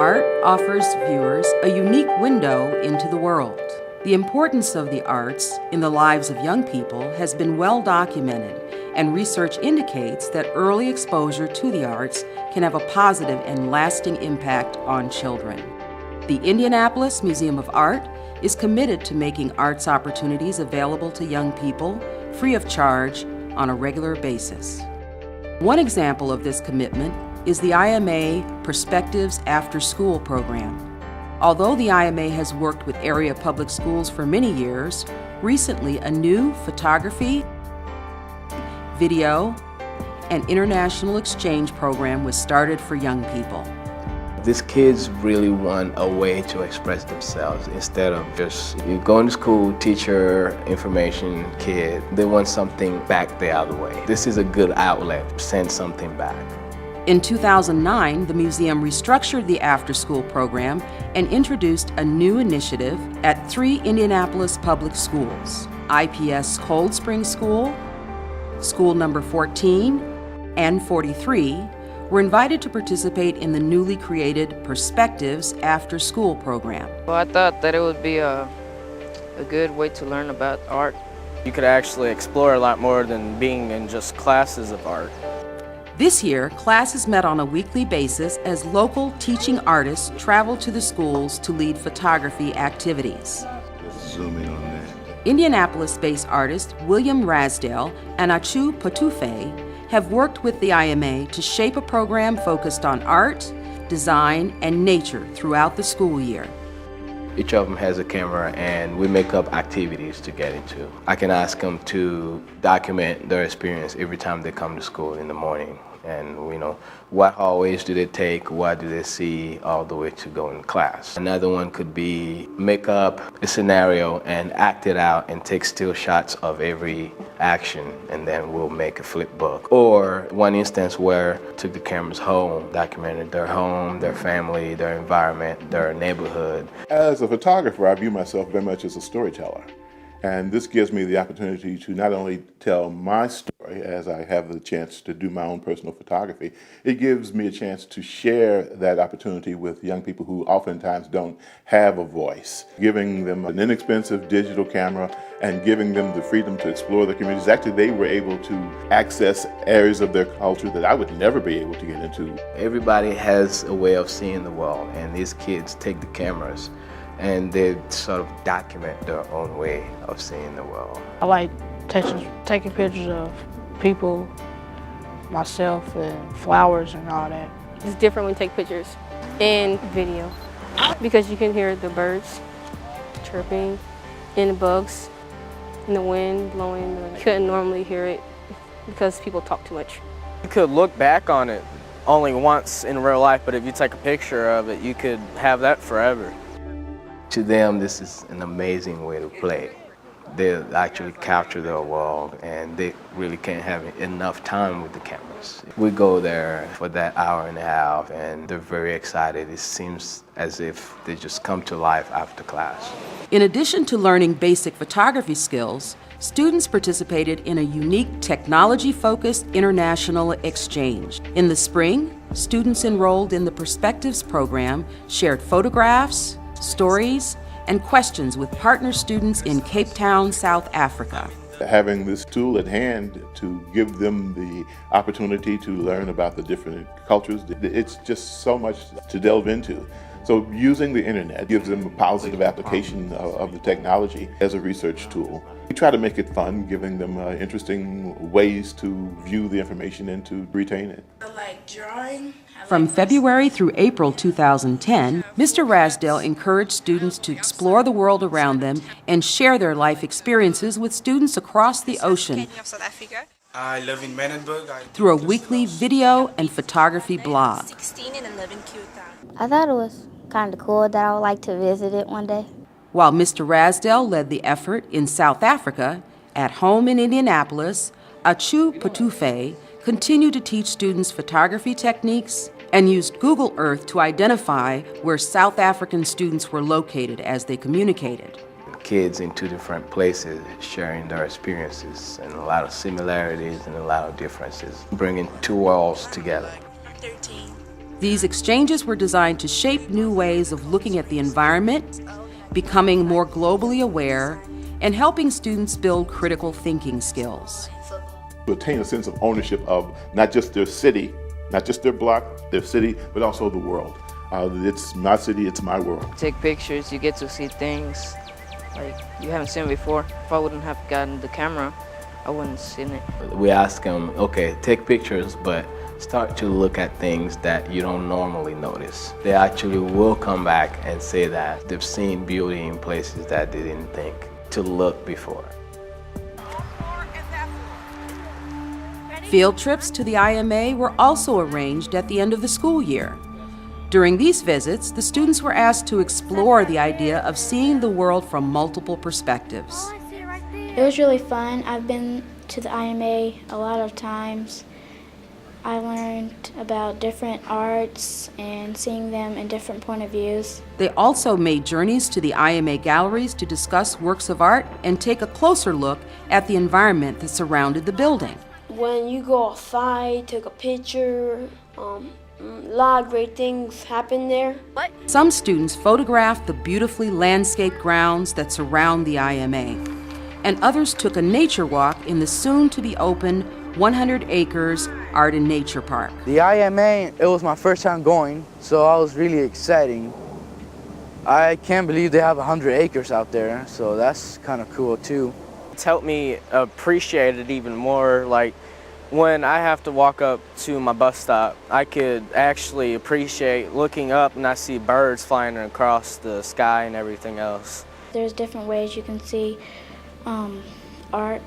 Art offers viewers a unique window into the world. The importance of the arts in the lives of young people has been well documented, and research indicates that early exposure to the arts can have a positive and lasting impact on children. The Indianapolis Museum of Art is committed to making arts opportunities available to young people free of charge on a regular basis. One example of this commitment is the IMA Perspectives after-school program. Although the IMA has worked with area public schools for many years, recently a new photography, video, and international exchange program was started for young people. These kids really want a way to express themselves instead of just you going to school, teacher, information, kid. They want something back the other way. This is a good outlet, send something back. In 2009, the museum restructured the after-school program and introduced a new initiative at 3 Indianapolis public schools: IPS Cold Spring School, School number 14, and 43, were invited to participate in the newly created Perspectives after-school program. Well, I thought that it would be a good way to learn about art. You could actually explore a lot more than being in just classes of art. This year, classes met on a weekly basis as local teaching artists traveled to the schools to lead photography activities. Let's zoom in on that. Indianapolis-based artist William Rasdale and Achu Patufe have worked with the IMA to shape a program focused on art, design, and nature throughout the school year. Each of them has a camera and we make up activities to get into. I can ask them to document their experience every time they come to school in the morning. And what hallways do they take, what do they see, all the way to go in class. Another one could be make up a scenario and act it out and take still shots of every action, and then we'll make a flip book. Or one instance where took the cameras home, documented their home, their family, their environment, their neighborhood. As a photographer, I view myself very much as a storyteller. And this gives me the opportunity to not only tell my story as I have the chance to do my own personal photography, it gives me a chance to share that opportunity with young people who oftentimes don't have a voice. Giving them an inexpensive digital camera and giving them the freedom to explore their communities. Actually, they were able to access areas of their culture that I would never be able to get into. Everybody has a way of seeing the world, and these kids take the cameras and they sort of document their own way of seeing the world. I like taking pictures of people, myself, and flowers and all that. It's different when you take pictures and video because you can hear the birds chirping and the bugs and the wind blowing. You couldn't normally hear it because people talk too much. You could look back on it only once in real life, but if you take a picture of it, you could have that forever. To them, this is an amazing way to play. They actually capture their world, and they really can't have enough time with the cameras. We go there for that hour and a half, and they're very excited. It seems as if they just come to life after class. In addition to learning basic photography skills, students participated in a unique technology-focused international exchange. In the spring, students enrolled in the Perspectives program shared photographs, stories, and questions with partner students in Cape Town, South Africa. Having this tool at hand to give them the opportunity to learn about the different cultures, it's just so much to delve into. So using the internet gives them a positive application of the technology as a research tool. We try to make it fun, giving them interesting ways to view the information and to retain it. I like drawing. From February through April 2010, Mr. Rasdale encouraged students to explore the world around them and share their life experiences with students across the ocean I live in Menenberg. through a weekly video and photography blog. 16 and 11 cute. I thought it was kind of cool that I would like to visit it one day. While Mr. Rasdale led the effort in South Africa, at home in Indianapolis, Achu Patufe continued to teach students photography techniques and used Google Earth to identify where South African students were located as they communicated. Kids in two different places sharing their experiences, and a lot of similarities and a lot of differences, bringing two worlds together. 13. These exchanges were designed to shape new ways of looking at the environment, becoming more globally aware, and helping students build critical thinking skills. To attain a sense of ownership of not just their city, not just their block, their city, but also the world. It's my city, it's my world. Take pictures, you get to see things like you haven't seen before. If I wouldn't have gotten the camera, I wouldn't have seen it. We ask them, okay, take pictures, but start to look at things that you don't normally notice. They actually will come back and say that they've seen beauty in places that they didn't think to look before. Field trips to the IMA were also arranged at the end of the school year. During these visits, the students were asked to explore the idea of seeing the world from multiple perspectives. It was really fun. I've been to the IMA a lot of times. I learned about different arts and seeing them in different point of views. They also made journeys to the IMA galleries to discuss works of art and take a closer look at the environment that surrounded the building. When you go outside, take a picture, a lot of great things happen there. Some students photographed the beautifully landscaped grounds that surround the IMA, and others took a nature walk in the soon-to-be-open 100 acres Art and Nature Park. The IMA, it was my first time going, so I was really excited. I can't believe they have 100 acres out there, so that's kind of cool too. It's helped me appreciate it even more. Like when I have to walk up to my bus stop, I could actually appreciate looking up and I see birds flying across the sky and everything else. There's different ways you can see art,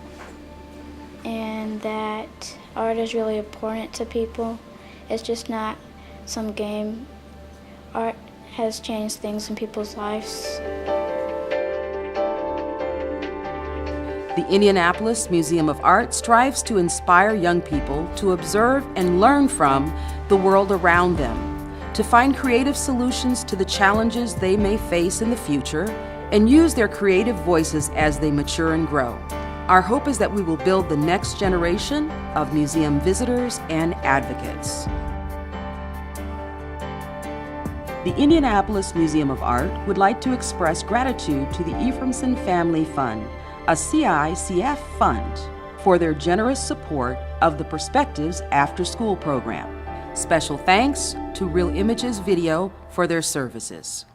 and that art is really important to people. It's just not some game. Art has changed things in people's lives. The Indianapolis Museum of Art strives to inspire young people to observe and learn from the world around them, to find creative solutions to the challenges they may face in the future, and use their creative voices as they mature and grow. Our hope is that we will build the next generation of museum visitors and advocates. The Indianapolis Museum of Art would like to express gratitude to the Ephraimson Family Fund, a CICF fund, for their generous support of the Perspectives after-school program. Special thanks to Real Images Video for their services.